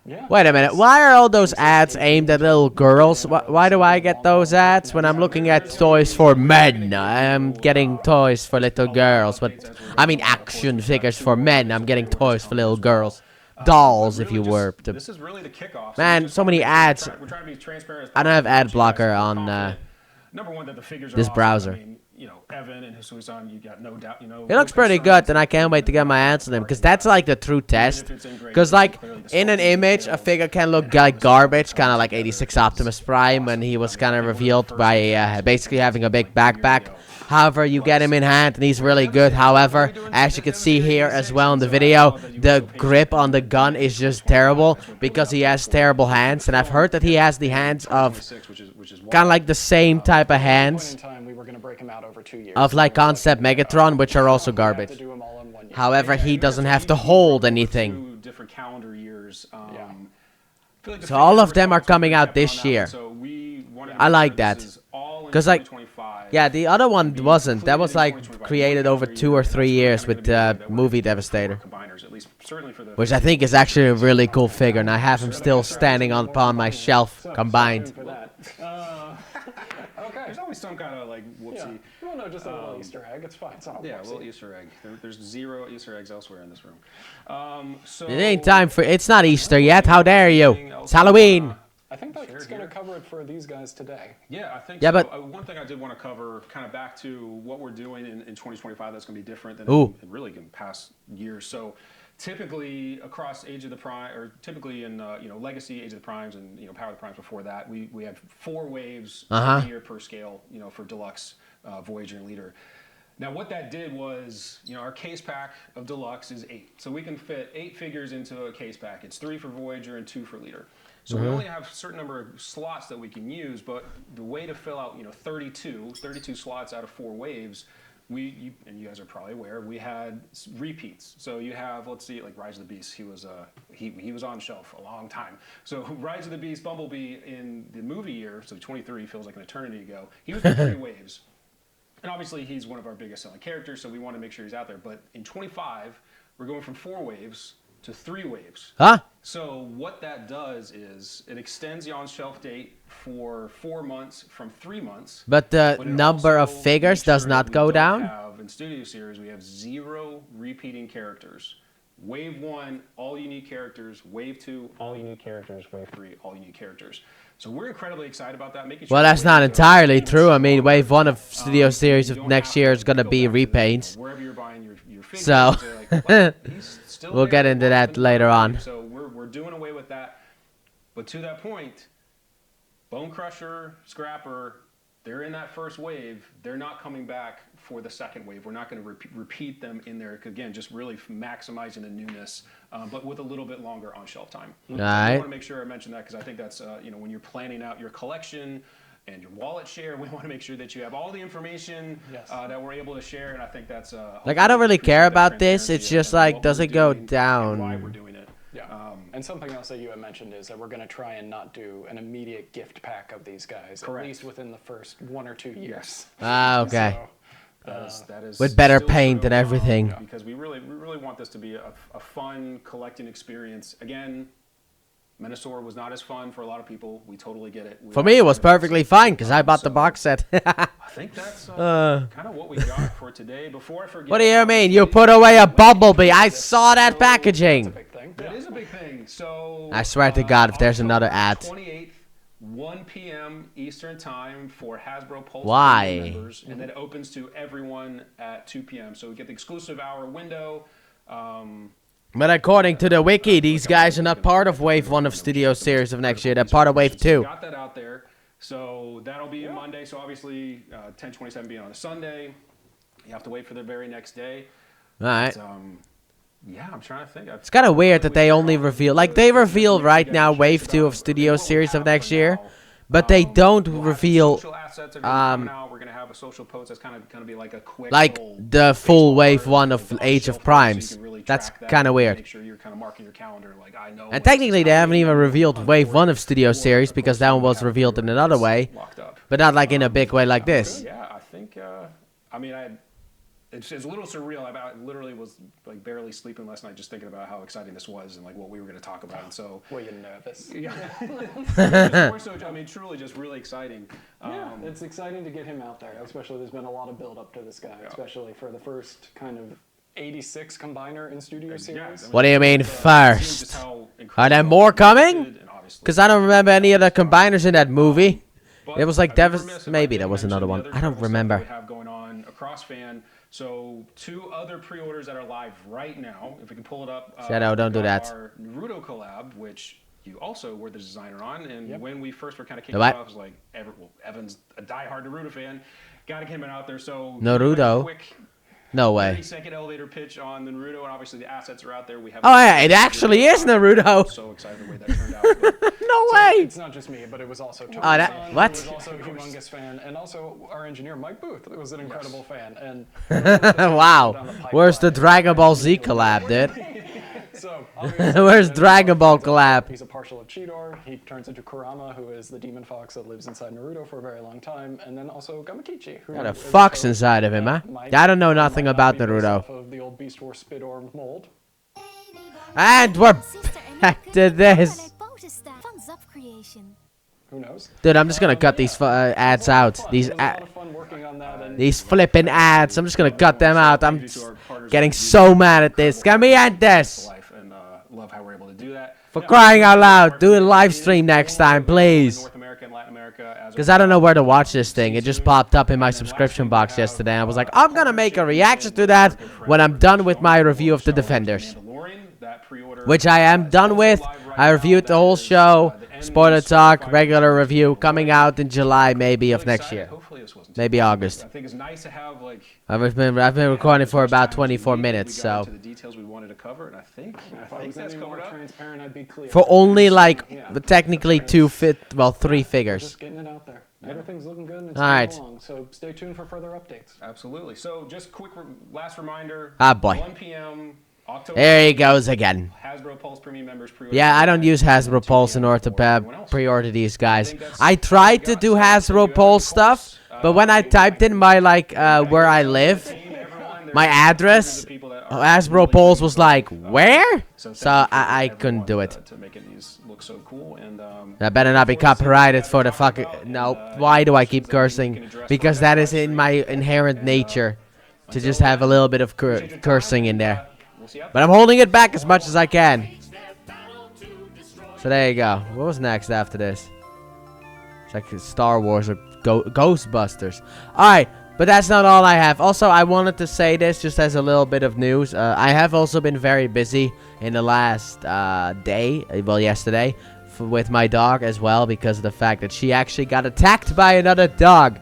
[SPEAKER 4] Yeah.
[SPEAKER 1] Wait a minute, why are all those ads aimed at little girls? Why do I get those ads when I'm looking at toys for men? I'm getting toys for little girls. But I mean action figures for men. I'm getting toys for little girls. Dolls, if you were.
[SPEAKER 2] This is really the kickoff.
[SPEAKER 1] Man, so many ads.
[SPEAKER 2] We're trying to be transparent.
[SPEAKER 1] I don't have ad blocker on
[SPEAKER 2] Number one, that the figures are
[SPEAKER 1] this
[SPEAKER 2] awesome.
[SPEAKER 1] browser.
[SPEAKER 2] I mean, Evan and Hisui-san, you got no doubt.
[SPEAKER 1] He looks pretty good, and I can't wait to get my hands on him, because that's like the true test. Because like, in an image, a figure can look like garbage, kind of like 86 Optimus Prime, when he was kind of revealed by basically having a big backpack. However, you get him in hand, and he's really good. However, as you can see here as well in the video, the grip on the gun is just terrible, because he has terrible hands, and I've heard that he has the hands of kind of like the same type of hands of like Concept Megatron, which are also garbage. However, he doesn't have to hold anything.
[SPEAKER 2] Different calendar years.
[SPEAKER 1] So all of them are coming out this year. I like that. Because like, yeah, the other one wasn't. That was like created over 2 or 3 years with movie Devastator. Which I think is actually a really cool figure, and I have him still standing upon my shelf combined.
[SPEAKER 2] Okay. There's always some kind of like whoopsie.
[SPEAKER 4] Yeah. Well, no, just a little Easter egg. It's fine. It's not a
[SPEAKER 2] Yeah, a
[SPEAKER 4] whoopsie.
[SPEAKER 2] little Easter egg. There's 0 Easter eggs elsewhere in this room. So
[SPEAKER 1] It ain't time for. It's not Easter yet. How dare you? It's Halloween.
[SPEAKER 4] I think that's going to cover it for these guys today.
[SPEAKER 2] Yeah, I think
[SPEAKER 1] Yeah,
[SPEAKER 2] so.
[SPEAKER 1] but
[SPEAKER 2] One thing I did want to cover, kind of back to what we're doing in 2025, that's going to be different than in really in past years. So typically across Age of the Prime, or typically in Legacy, Age of the Primes, and Power of the Primes before that, we have 4 waves a year per scale, for Deluxe, Voyager, and Leader. Now what that did was, our case pack of Deluxe is 8, so we can fit 8 figures into a case pack. It's 3 for Voyager and 2 for Leader. So we only have a certain number of slots that we can use, but the way to fill out 32 slots out of 4 waves, and you guys are probably aware, we had repeats. So you have, let's see, like Rise of the Beast, he was on shelf a long time. So Rise of the Beast, Bumblebee in the movie year, so 23 feels like an eternity ago, he was in 3 waves. And obviously he's one of our biggest selling characters, so we want to make sure he's out there. But in 25, we're going from 4 waves to 3 waves.
[SPEAKER 1] Huh?
[SPEAKER 2] So what that does is it extends the on-shelf date for 4 months from 3 months.
[SPEAKER 1] But the number of
[SPEAKER 2] also
[SPEAKER 1] figures
[SPEAKER 2] makes
[SPEAKER 1] does
[SPEAKER 2] sure
[SPEAKER 1] not
[SPEAKER 2] that
[SPEAKER 1] go
[SPEAKER 2] we don't
[SPEAKER 1] down?
[SPEAKER 2] have, in Studio Series, we have 0 repeating characters. Wave 1, all unique characters. Wave 2, all unique characters. Wave 3, all unique characters. So we're incredibly excited about that. Making sure
[SPEAKER 1] Well, that's not entirely true. I mean, Wave 1 of Studio Series of next year is going to be repaints.
[SPEAKER 2] Wherever you're buying your figures,
[SPEAKER 1] So,
[SPEAKER 2] he's still
[SPEAKER 1] we'll
[SPEAKER 2] there.
[SPEAKER 1] get into that later on.
[SPEAKER 2] So we're doing away with that. But to that point, Bone Crusher, Scrapper, they're in that first wave. They're not coming back for the second wave. We're not going to repeat them in there. Again, just really maximizing the newness, but with a little bit longer on-shelf time.
[SPEAKER 1] All
[SPEAKER 2] So
[SPEAKER 1] right.
[SPEAKER 2] I want to make sure I mention that because I think that's, when you're planning out your collection and your wallet share, we want to make sure that you have all the information that we're able to share, and I think that's
[SPEAKER 1] Like, I don't really care
[SPEAKER 2] appreciate that
[SPEAKER 1] about this. It's
[SPEAKER 2] transparency
[SPEAKER 1] just
[SPEAKER 2] and
[SPEAKER 1] like,
[SPEAKER 2] what
[SPEAKER 1] does
[SPEAKER 2] we're
[SPEAKER 1] it go
[SPEAKER 2] doing and why
[SPEAKER 1] down?
[SPEAKER 2] we're doing it.
[SPEAKER 4] Yeah. And something else that you had mentioned is that we're going to try and not do an immediate gift pack of these guys,
[SPEAKER 2] Correct.
[SPEAKER 4] at least within the first 1 or 2 years.
[SPEAKER 2] Yes.
[SPEAKER 1] Ah, okay.
[SPEAKER 4] So,
[SPEAKER 2] That is
[SPEAKER 1] With better
[SPEAKER 2] still
[SPEAKER 1] paint
[SPEAKER 2] true,
[SPEAKER 1] and everything.
[SPEAKER 2] because we really want this to be a fun collecting experience. Again, Minnesota was not as fun for a lot of people. We totally get it.
[SPEAKER 1] For me, it was perfectly fine because I bought the
[SPEAKER 2] So,
[SPEAKER 1] box set.
[SPEAKER 2] I think that's kind of what we got for today. Before I forget,
[SPEAKER 1] What do you mean? You put away a bumblebee. I saw that
[SPEAKER 4] that's a
[SPEAKER 1] packaging.
[SPEAKER 4] big thing.
[SPEAKER 2] That is a big thing. So
[SPEAKER 1] I swear to God, if there's another ad.
[SPEAKER 2] 28th, 1 p.m. Eastern Time for Hasbro Pulse
[SPEAKER 1] Why?
[SPEAKER 2] members, and then it opens to everyone at 2 p.m. So we get the exclusive hour window.
[SPEAKER 1] But according to the wiki, these guys are not part of Wave 1 of Studio Series of next year. They're part of Wave 2.
[SPEAKER 2] Got that out there. So that'll be Monday. So obviously, 10/27 being on a Sunday, you have to wait for the very next day.
[SPEAKER 1] All right.
[SPEAKER 2] But, yeah, I'm trying to think.
[SPEAKER 1] It's kind of weird that they only reveal, like they reveal right now Wave 2 of Studio Series of next year, but they don't reveal
[SPEAKER 2] Social assets are gonna come out. We're gonna have a social post that's kind of gonna be like a quick
[SPEAKER 1] like
[SPEAKER 2] little
[SPEAKER 1] the full
[SPEAKER 2] baseball
[SPEAKER 1] Wave
[SPEAKER 2] card
[SPEAKER 1] 1
[SPEAKER 2] or
[SPEAKER 1] of
[SPEAKER 2] on
[SPEAKER 1] Age
[SPEAKER 2] shelf
[SPEAKER 1] of
[SPEAKER 2] post so you
[SPEAKER 1] Primes.
[SPEAKER 2] can really
[SPEAKER 1] That's
[SPEAKER 2] track that
[SPEAKER 1] kind of
[SPEAKER 2] and
[SPEAKER 1] weird.
[SPEAKER 2] Make sure you're kind of marking your calendar. Like I know.
[SPEAKER 1] And technically, they haven't even revealed Wave 1 of Studio Series because that one was revealed in another way,
[SPEAKER 2] Locked up.
[SPEAKER 1] but not like in a big way like this.
[SPEAKER 2] Yeah, I think. I mean, it's a little surreal. I literally was like barely sleeping last night just thinking about how exciting this was and like what we were going to talk about. And so,
[SPEAKER 4] Were you nervous?
[SPEAKER 2] yeah, just more so, I mean, truly just really exciting.
[SPEAKER 4] Yeah, it's exciting to get him out there, especially there's been a lot of build up to this guy, especially for the first kind of 86 combiner in Studio Series.
[SPEAKER 1] What do you mean
[SPEAKER 2] Seeing
[SPEAKER 1] first?
[SPEAKER 2] just how
[SPEAKER 1] Are there
[SPEAKER 2] incredible
[SPEAKER 1] more
[SPEAKER 2] it
[SPEAKER 1] coming?
[SPEAKER 2] is, and obviously-
[SPEAKER 1] Because I don't remember any other combiners in that movie.
[SPEAKER 2] But
[SPEAKER 1] It was like
[SPEAKER 2] I'd be remiss if I
[SPEAKER 1] maybe
[SPEAKER 2] didn't
[SPEAKER 1] there was
[SPEAKER 2] mention
[SPEAKER 1] another
[SPEAKER 2] the
[SPEAKER 1] one.
[SPEAKER 2] other
[SPEAKER 1] I don't
[SPEAKER 2] incredible stuff
[SPEAKER 1] remember.
[SPEAKER 2] that we have going on across fan. So 2 other pre-orders that are live right now. If we can pull it up.
[SPEAKER 1] Shadow, don't
[SPEAKER 2] we've
[SPEAKER 1] do
[SPEAKER 2] got
[SPEAKER 1] that.
[SPEAKER 2] Our Naruto collab, which you also were the designer on, and when we first were kind of kicking
[SPEAKER 1] What?
[SPEAKER 2] it off, it was like, Evan's a diehard Naruto fan. Got to get him out there. So
[SPEAKER 1] Naruto?
[SPEAKER 2] Quick
[SPEAKER 1] No way.
[SPEAKER 2] 30-second elevator pitch on the Naruto, and obviously the assets are out there. We have.
[SPEAKER 1] Oh yeah, it actually is Naruto.
[SPEAKER 2] So excited the way that turned out. But
[SPEAKER 1] No way.
[SPEAKER 4] It's not just me, but it was also Tony
[SPEAKER 1] Oh, that-
[SPEAKER 4] Son,
[SPEAKER 1] what?
[SPEAKER 4] who was also a humongous fan, and also our engineer Mike Booth was an incredible fan. And
[SPEAKER 1] Wow. Where's the Dragon Ball Z collab, dude?
[SPEAKER 4] So obviously,
[SPEAKER 1] Where's
[SPEAKER 4] then
[SPEAKER 1] Dragon Ball
[SPEAKER 4] he's a-
[SPEAKER 1] collab?
[SPEAKER 4] He's a partial of Cheetor. He turns into Kurama, who is the demon fox that lives inside Naruto for a very long time, and then also Gamakichi, who
[SPEAKER 1] Got a
[SPEAKER 4] is
[SPEAKER 1] fox
[SPEAKER 4] show
[SPEAKER 1] inside of him, huh?
[SPEAKER 4] that might
[SPEAKER 1] I don't know
[SPEAKER 4] or
[SPEAKER 1] nothing
[SPEAKER 4] might not
[SPEAKER 1] about
[SPEAKER 4] be based
[SPEAKER 1] Naruto.
[SPEAKER 4] off of the old Beast Wars Spit-Orm mold.
[SPEAKER 1] And we're back to this.
[SPEAKER 4] Who knows?
[SPEAKER 1] Dude, I'm just gonna cut these ads out. These
[SPEAKER 4] It was a lot of fun working on that, and
[SPEAKER 1] these flipping ads. I'm just gonna cut them out. I'm getting so mad at this. Get me at this.
[SPEAKER 2] Life, and love how we're able to do that.
[SPEAKER 1] For crying out loud, do a live stream next time, please.
[SPEAKER 2] North America and Latin America as
[SPEAKER 1] Because I don't know where to watch this thing. It just popped up in my subscription box yesterday. I was like, I'm gonna make a reaction to that when I'm done with my review of The Defenders. Which I am done with. I reviewed the whole show. Spoiler talk, regular review, coming out in July maybe of next year. Maybe August.
[SPEAKER 2] I think it's nice to have like.
[SPEAKER 1] I've been recording for about 24 minutes,
[SPEAKER 2] We got
[SPEAKER 1] so.
[SPEAKER 2] into the details we wanted to cover, and I think
[SPEAKER 4] if I was
[SPEAKER 2] that's
[SPEAKER 4] any more
[SPEAKER 2] covered up.
[SPEAKER 4] transparent, I'd be clear.
[SPEAKER 1] For only like,
[SPEAKER 4] Yeah.
[SPEAKER 1] technically 3 figures.
[SPEAKER 4] Just getting it out there. Everything's looking good and it's
[SPEAKER 1] All right.
[SPEAKER 4] going along, so stay tuned for further updates.
[SPEAKER 2] Absolutely. So just quick last reminder.
[SPEAKER 1] Ah, boy.
[SPEAKER 2] 1 p.m. October.
[SPEAKER 1] There he goes again.
[SPEAKER 2] Hasbro Pulse Premium members pre-order.
[SPEAKER 1] Yeah, I don't use Hasbro Pulse in order to pre-order these guys. I tried to do Hasbro Pulse stuff, but when I typed in my, like, where I live, my address, Hasbro Pulse was like, where? So I couldn't do it.
[SPEAKER 2] To make these look so cool, and
[SPEAKER 1] That better not be copyrighted for the fucking... No, why do I keep cursing? Because that is in my inherent nature, to just have a little bit of cursing in there. But I'm holding it back as much as I can. So there you go. What was next after this? It's like Star Wars or Ghostbusters. Alright, but that's not all I have. Also, I wanted to say this just as a little bit of news. I have also been very busy in the last day, well, yesterday, with my dog as well, because of the fact that she actually got attacked by another dog.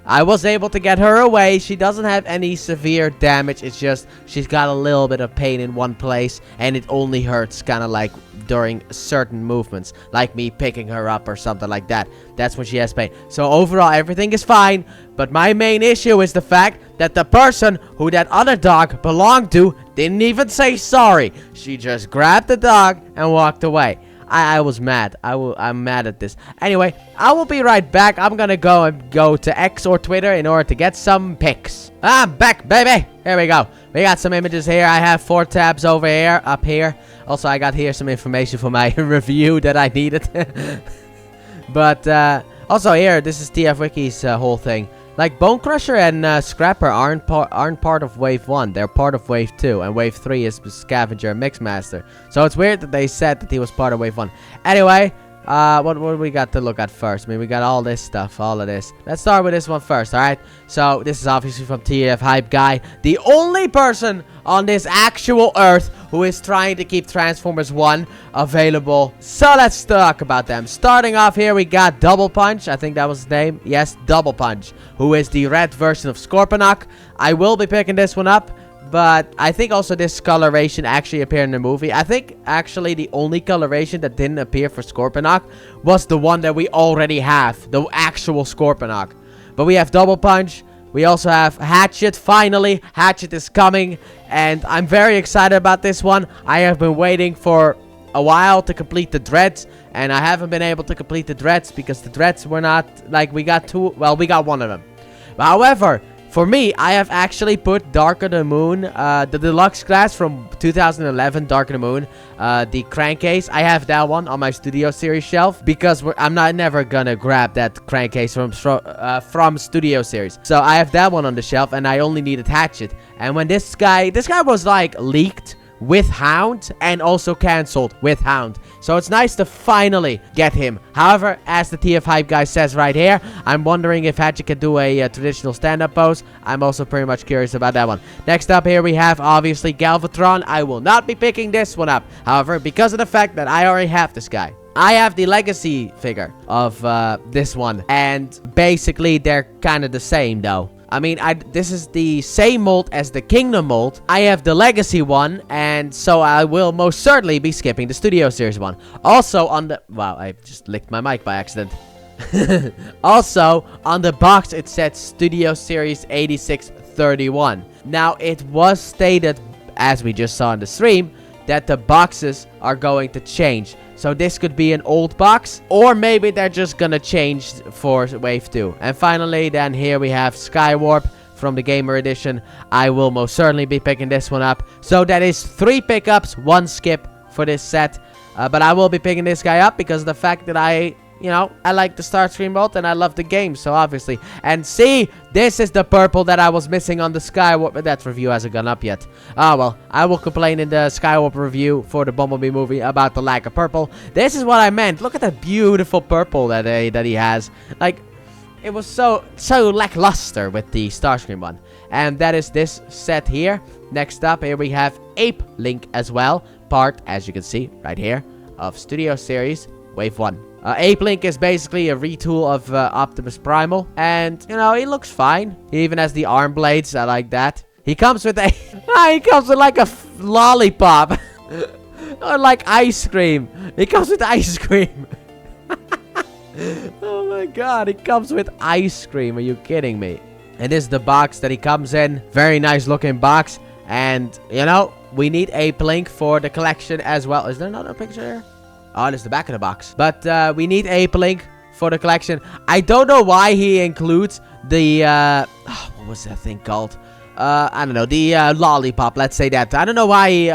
[SPEAKER 1] I was able to get her away. She doesn't have any severe damage. It's just she's got a little bit of pain in one place, and it only hurts kind of like during certain movements, like me picking her up or something like that. That's when she has pain. So overall, everything is fine, but my main issue is the fact that the person who that other dog belonged to didn't even say sorry. She just grabbed the dog and walked away. I was mad. I'm mad at this. Anyway, I will be right back. I'm gonna go to X or Twitter in order to get some pics. I'm back, baby. Here we go. We got some images here. I have 4 tabs over here, up here. Also, I got here some information for my review that I needed. But also here, this is TF Wiki's whole thing. Like, Bone Crusher and Scrapper aren't part of Wave 1. They're part of Wave 2. And Wave 3 is Scavenger and Mixmaster. So it's weird that they said that he was part of Wave 1. Anyway, what do we got to look at first? I mean, we got all this stuff, all of this. Let's start with this one first, alright? So, this is obviously from TF Hype Guy. The only person on this actual Earth who is trying to keep Transformers 1 available. So, let's talk about them. Starting off here, we got Double Punch. I think that was his name. Yes, Double Punch. Who is the red version of Scorponok. I will be picking this one up. But I think also this coloration actually appeared in the movie. I think actually the only coloration that didn't appear for Scorponok was the one that we already have. The actual Scorponok. But we have Double Punch. We also have Hatchet. Finally, Hatchet is coming. And I'm very excited about this one. I have been waiting for a while to complete the Dreads. And I haven't been able to complete the Dreads because the Dreads were not... Like, we got two... Well, we got one of them. But however... For me, I have actually put Dark of the Moon, the deluxe class from 2011, Dark of the Moon, the crankcase. I have that one on my Studio Series shelf because I'm never gonna grab that crankcase from Studio Series. So I have that one on the shelf, and I only needed Hatchet. And when this guy was like leaked with Hound and also cancelled with Hound. So it's nice to finally get him. However, as the TF Hype guy says right here, I'm wondering if Hatchet can do a traditional stand-up pose. I'm also pretty much curious about that one. Next up here we have obviously Galvatron. I will not be picking this one up. However, because of the fact that I already have this guy. I have the legacy figure of this one. And basically they're kind of the same though. I mean, this is the same mold as the Kingdom mold. I have the Legacy one, and so I will most certainly be skipping the Studio Series one. Also on the... Wow, I just licked my mic by accident. Also, on the box it said Studio Series 8631. Now, it was stated, as we just saw in the stream, that the boxes are going to change. So this could be an old box, or maybe they're just gonna change for Wave 2. And finally, then here we have Skywarp from the Gamer Edition. I will most certainly be picking this one up. So that is 3 pickups, 1 skip for this set. But I will be picking this guy up because of the fact that I like the Starscream mold and I love the game, so obviously. And see, this is the purple that I was missing on the Skywarp. That review hasn't gone up yet. Ah, well, I will complain in the Skywarp review for the Bumblebee movie about the lack of purple. This is what I meant. Look at that beautiful purple that he has. Like, it was so lackluster with the Starscream one. And that is this set here. Next up, here we have Ape Link as well. Part, as you can see, right here, of Studio Series Wave 1. Ape Link is basically a retool of Optimus Primal. And, he looks fine. He even has the arm blades. I like that. He comes with a... he comes with like a lollipop. Or like ice cream. He comes with ice cream. Oh my god. He comes with ice cream. Are you kidding me? And this is the box that he comes in. Very nice looking box. And, we need Ape Link for the collection as well. Is there another picture here? Oh, there's the back of the box. But we need Ape Link for the collection. I don't know why he includes the... what was that thing called? I don't know. The lollipop, let's say that. I don't know why he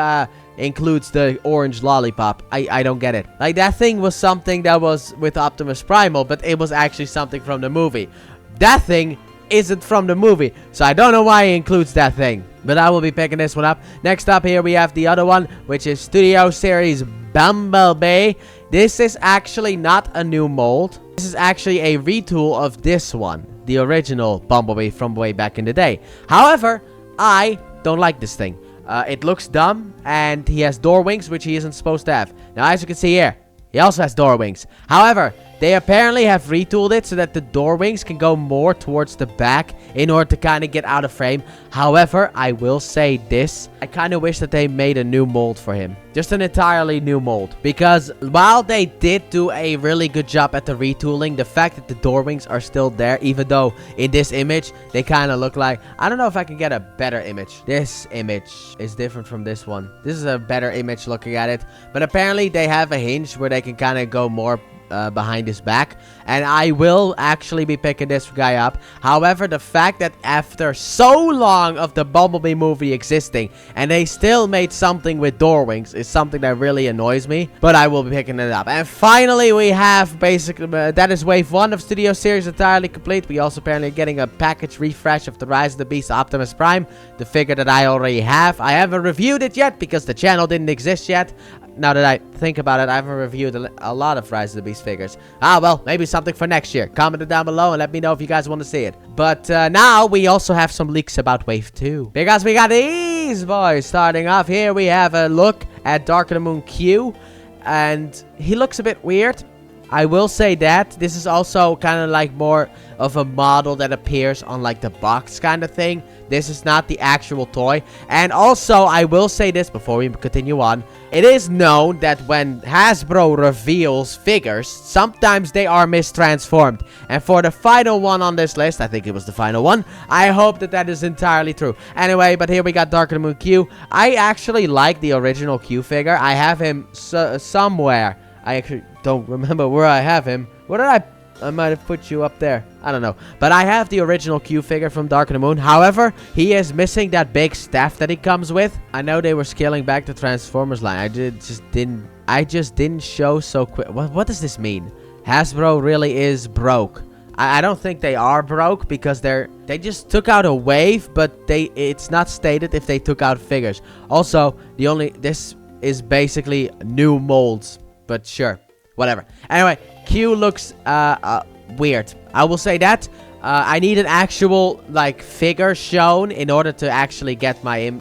[SPEAKER 1] includes the orange lollipop. I don't get it. Like, that thing was something that was with Optimus Primal, but it was actually something from the movie. That thing isn't from the movie, so I don't know why he includes that thing. But I will be picking this one up. Next up here we have the other one, which is Studio Series Bumblebee. This is actually not a new mold. This is actually a retool of this one, the original Bumblebee from way back in the day. However, I don't like this thing. It looks dumb, and he has door wings, which he isn't supposed to have. Now, as you can see here, he also has door wings. However, They apparently have retooled it so that the door wings can go more towards the back in order to kind of get out of frame. However, I will say this. I kind of wish that they made a new mold for him. Just an entirely new mold. Because while they did do a really good job at the retooling, the fact that the door wings are still there, even though in this image, they kind of look like... I don't know if I can get a better image. This image is different from this one. This is a better image looking at it. But apparently, they have a hinge where they can kind of go more behind his back, and I will actually be picking this guy up. However, the fact that after so long of the Bumblebee movie existing and they still made something with door wings is something that really annoys me, but I will be picking it up. And finally, we have basically that is wave 1 of Studio Series entirely complete. We also apparently are getting a package refresh of the Rise of the Beast Optimus Prime, the figure that I already have. I haven't reviewed it yet because the channel didn't exist yet. Now that I think about it, I haven't reviewed a lot of Rise of the Beast figures. Well, maybe something for next year. Comment it down below and let me know if you guys want to see it. But now we also have some leaks about Wave 2. Because we got these boys. Starting off here, we have a look at Dark of the Moon Q. And he looks a bit weird. I will say that. This is also kind of like more of a model that appears on like the box kind of thing. This is not the actual toy. And also, I will say this before we continue on. It is known that when Hasbro reveals figures, sometimes they are mistransformed. And for the final one on this list, I think it was the final one, I hope that that is entirely true. Anyway, but here we got Dark of the Moon Q. I actually like the original Q figure. I have him somewhere. I actually don't remember where I have him. Where did I might have put you up there. I don't know. But I have the original Q figure from Dark of the Moon. However, he is missing that big staff that he comes with. I know they were scaling back the Transformers line. I just didn't show so quick. What does this mean? Hasbro really is broke. I don't think they are broke because they just took out a wave, but it's not stated if they took out figures. Also, this is basically new molds. But sure, whatever. Anyway, Q looks weird. I will say that. I need an actual like figure shown in order to actually get my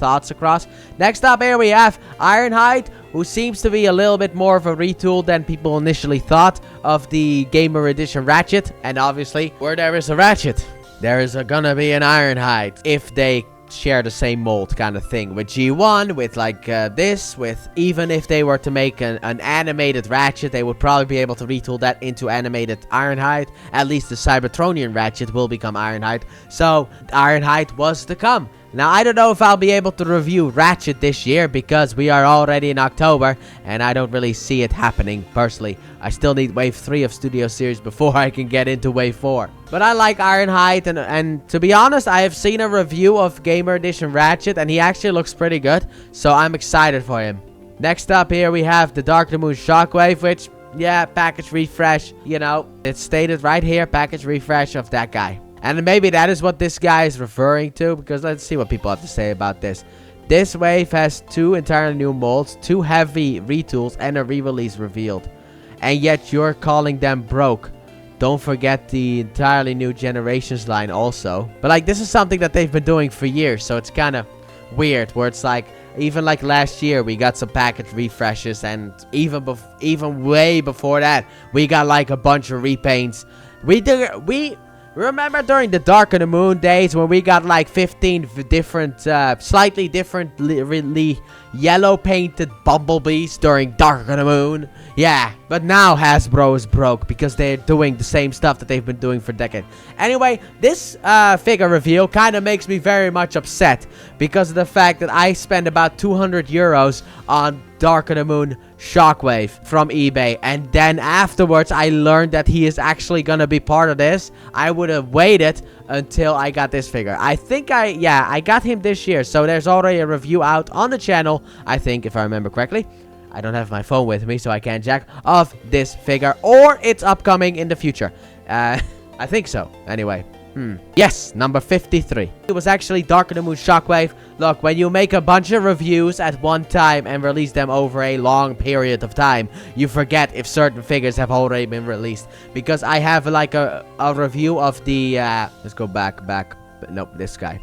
[SPEAKER 1] thoughts across. Next up here we have Ironhide, who seems to be a little bit more of a retool than people initially thought of the Gamer Edition Ratchet. And obviously, where there is a Ratchet, there is gonna be an Ironhide. If they share the same mold kind of thing with G1, with like this, with even if they were to make an animated Ratchet, they would probably be able to retool that into animated Ironhide. At least the Cybertronian Ratchet will become Ironhide. So Ironhide was to come. Now, I don't know if I'll be able to review Ratchet this year because we are already in October and I don't really see it happening personally. I still need Wave 3 of Studio Series before I can get into Wave 4. But I like Ironhide and to be honest, I have seen a review of Gamer Edition Ratchet and he actually looks pretty good. So I'm excited for him. Next up here we have the Dark of the Moon Shockwave, which, yeah, package refresh. You know, it's stated right here, package refresh of that guy. And maybe that is what this guy is referring to, because let's see what people have to say about this. This wave has 2 entirely new molds, 2 heavy retools, and a re-release revealed. And yet you're calling them broke. Don't forget the entirely new Generations line also. But like, this is something that they've been doing for years, so it's kind of weird, where it's like, even like last year, we got some package refreshes, and even way before that, we got like a bunch of repaints. Remember during the Dark of the Moon days when we got like 15 different, slightly differently yellow painted bumblebees during Dark of the Moon? Yeah, but now Hasbro is broke because they're doing the same stuff that they've been doing for decades. Anyway, this figure reveal kind of makes me very much upset because of the fact that I spent about 200 euros on Dark of the Moon Shockwave from eBay, and then afterwards I learned that he is actually gonna be part of this. I would have waited until I got this figure. I think I got him this year, so there's already a review out on the channel, I think, if I remember correctly. I don't have my phone with me, so I can't check, of this figure, or it's upcoming in the future. I think so. Anyway. Yes, number 53. It was actually Dark of the Moon Shockwave. Look, when you make a bunch of reviews at one time and release them over a long period of time, you forget if certain figures have already been released. Because I have like a review of the, let's go back. Nope, this guy.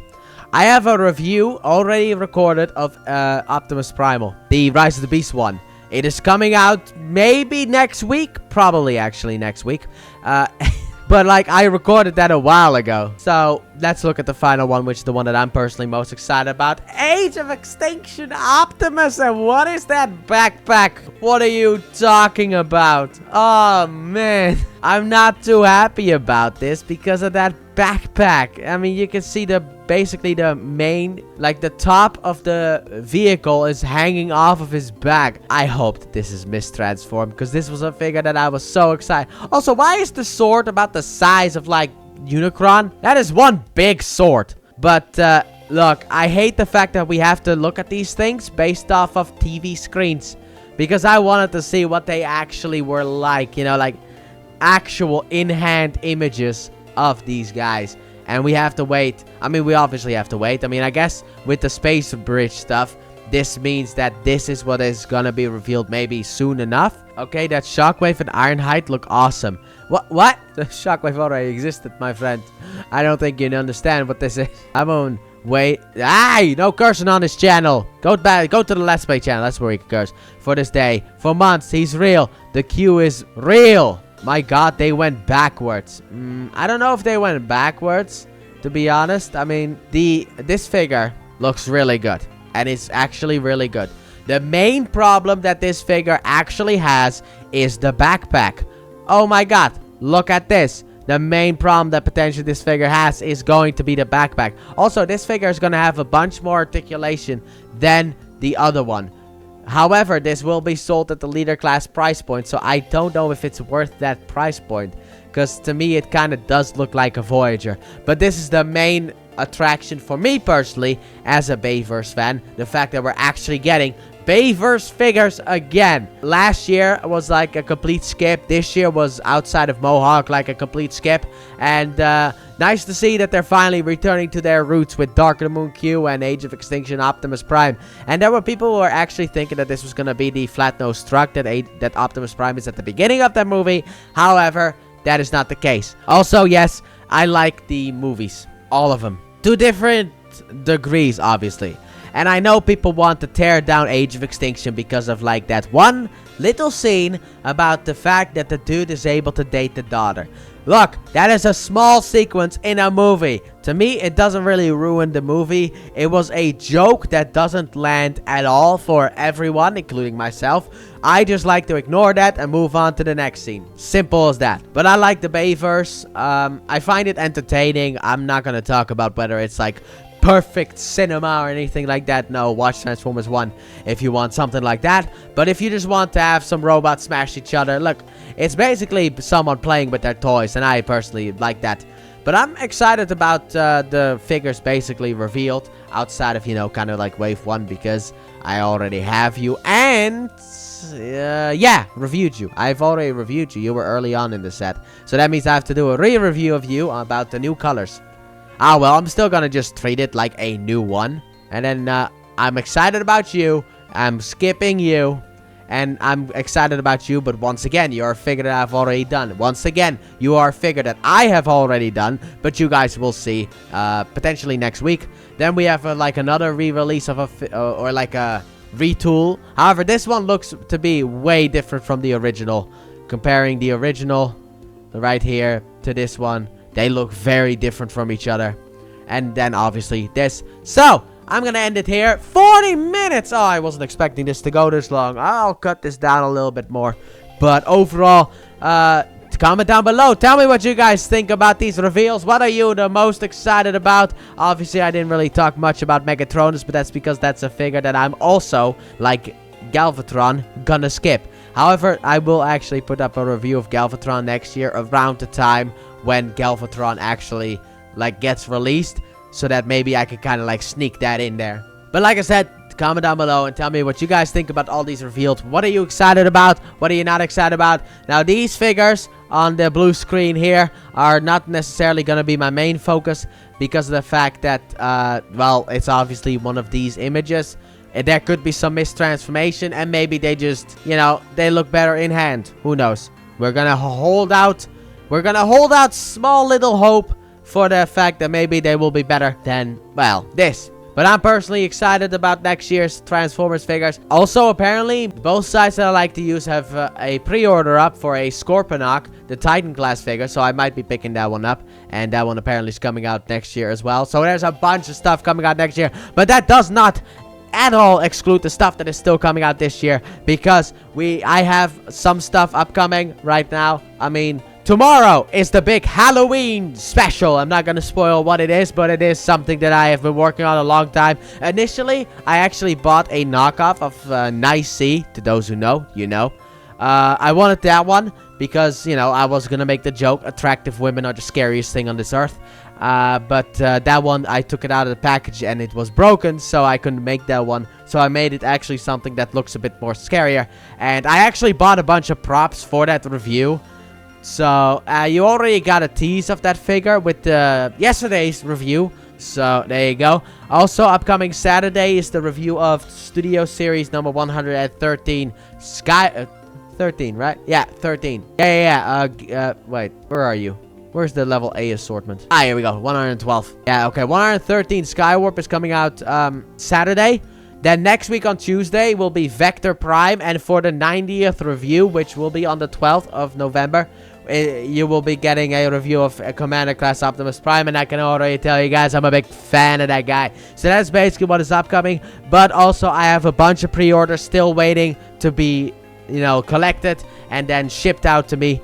[SPEAKER 1] I have a review already recorded of Optimus Primal, the Rise of the Beast one. It is coming out maybe next week. Probably actually next week. But like I recorded that a while ago. So let's look at the final one, which is the one that I'm personally most excited about. Age of Extinction Optimus. And what is that backpack? What are you talking about? Oh man. I'm not too happy about this because of that backpack. I mean, you can see basically the main, like the top of the vehicle is hanging off of his back. I hope that this is mistransformed because this was a figure that I was so excited. Also, why is the sword about the size of like Unicron? That is one big sword. But look, I hate the fact that we have to look at these things based off of TV screens because I wanted to see what they actually were like, you know, like actual in-hand images of these guys. And we have to wait. I mean, we obviously have to wait. I mean, I guess with the space bridge stuff, this means that this is what is gonna be revealed maybe soon enough. Okay, that Shockwave and Ironhide look awesome. What? The Shockwave already existed, my friend. I don't think you understand what this is. I'm on wait. Aye, no cursing on this channel. Go to the Let's Play channel. That's where you can curse. For this day. For months, he's real. The Q is real. My god, they went backwards. I don't know if they went backwards, to be honest. I mean, this figure looks really good. And it's actually really good. The main problem that this figure actually has is the backpack. Oh my god, look at this. The main problem that potentially this figure has is going to be the backpack. Also, this figure is going to have a bunch more articulation than the other one. However, this will be sold at the leader class price point, so I don't know if it's worth that price point. Because to me, it kind of does look like a Voyager. But this is the main attraction for me personally as a Bayverse fan. The fact that we're actually getting Bayverse figures again. Last year was like a complete skip. This year was outside of Mohawk like a complete skip. And nice to see that they're finally returning to their roots with Dark of the Moon Q and Age of Extinction Optimus Prime. And there were people who were actually thinking that this was going to be the flat-nosed truck that Optimus Prime is at the beginning of that movie. However, that is not the case. Also, yes, I like the movies. All of them. To different degrees, obviously. And I know people want to tear down Age of Extinction because of like that one little scene about the fact that the dude is able to date the daughter. Look, that is a small sequence in a movie. To me, it doesn't really ruin the movie. It was a joke that doesn't land at all for everyone, including myself. I just like to ignore that and move on to the next scene. Simple as that. But I like the Bayverse. I find it entertaining. I'm not going to talk about whether it's like perfect cinema or anything like that. No, watch Transformers 1 if you want something like that. But if you just want to have some robots smash each other, look, it's basically someone playing with their toys, and I personally like that. But I'm excited about the figures basically revealed outside of, you know, kind of like Wave 1 because I already have you. And yeah, reviewed you. I've already reviewed you. You were early on in the set. So that means I have to do a re-review of you about the new colors. Ah, well, I'm still gonna just treat it like a new one. And then, I'm excited about you. I'm skipping you. And I'm excited about you, but once again, you're a figure that I've already done. Once again, you are a figure that I have already done, but you guys will see, potentially next week. Then we have, like, another re-release of or like a retool. However, this one looks to be way different from the original. Comparing the original, right here, to this one. They look very different from each other. And then obviously this. So, I'm going to end it here. 40 minutes! Oh, I wasn't expecting this to go this long. I'll cut this down a little bit more. But overall, comment down below. Tell me what you guys think about these reveals. What are you the most excited about? Obviously, I didn't really talk much about Megatronus, but that's because that's a figure that I'm also, like Galvatron, gonna skip. However, I will actually put up a review of Galvatron next year around the time when Galvatron actually, like, gets released, so that maybe I can kind of, like, sneak that in there. But like I said, comment down below and tell me what you guys think about all these reveals. What are you excited about? What are you not excited about? Now, these figures on the blue screen here are not necessarily going to be my main focus because of the fact that, well, it's obviously one of these images. And there could be some mistransformation, and maybe they just, you know, they look better in hand. Who knows? We're going to hold out. We're going to hold out small little hope for the fact that maybe they will be better than, well, this. But I'm personally excited about next year's Transformers figures. Also, apparently, both sites that I like to use have a pre-order up for a Scorponok, the Titan class figure. So I might be picking that one up. And that one apparently is coming out next year as well. So there's a bunch of stuff coming out next year. But that does not at all exclude the stuff that is still coming out this year, because I have some stuff upcoming right now. I mean, tomorrow is the big Halloween special. I'm not gonna spoil what it is, but it is something that I have been working on a long time. Initially, I actually bought a knockoff of Nice C. To those who know, you know. I wanted that one because, you know, I was gonna make the joke, attractive women are the scariest thing on this earth. But that one, I took it out of the package and it was broken, so I couldn't make that one. So I made it actually something that looks a bit more scarier. And I actually bought a bunch of props for that review. So you already got a tease of that figure with yesterday's review. So there you go. Also, upcoming Saturday is the review of Studio Series number 113 Sky... 13, right? Yeah, 13. Yeah. Wait, where are you? Where's the level A assortment? Ah, here we go. 112. Yeah, okay. 113 Skywarp is coming out Saturday. Then next week on Tuesday will be Vector Prime. And for the 90th review, which will be on the 12th of November, you will be getting a review of Commander Class Optimus Prime. And I can already tell you guys, I'm a big fan of that guy. So that's basically what is upcoming. But also, I have a bunch of pre-orders still waiting to be, you know, collected and then shipped out to me.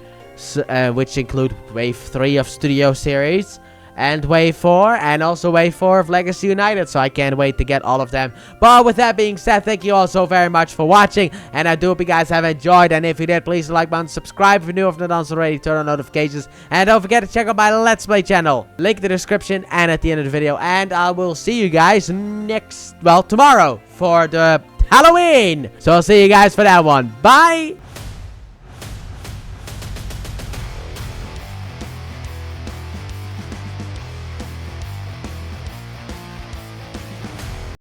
[SPEAKER 1] Which include Wave 3 of Studio Series, and Wave 4, and also Wave 4 of Legacy United, so I can't wait to get all of them. But with that being said, thank you all so very much for watching, and I do hope you guys have enjoyed, and if you did, please like button, subscribe if you're new, if not already, turn on notifications, and don't forget to check out my Let's Play channel, link in the description and at the end of the video, and I will see you guys tomorrow for the Halloween. So I'll see you guys for that one. Bye!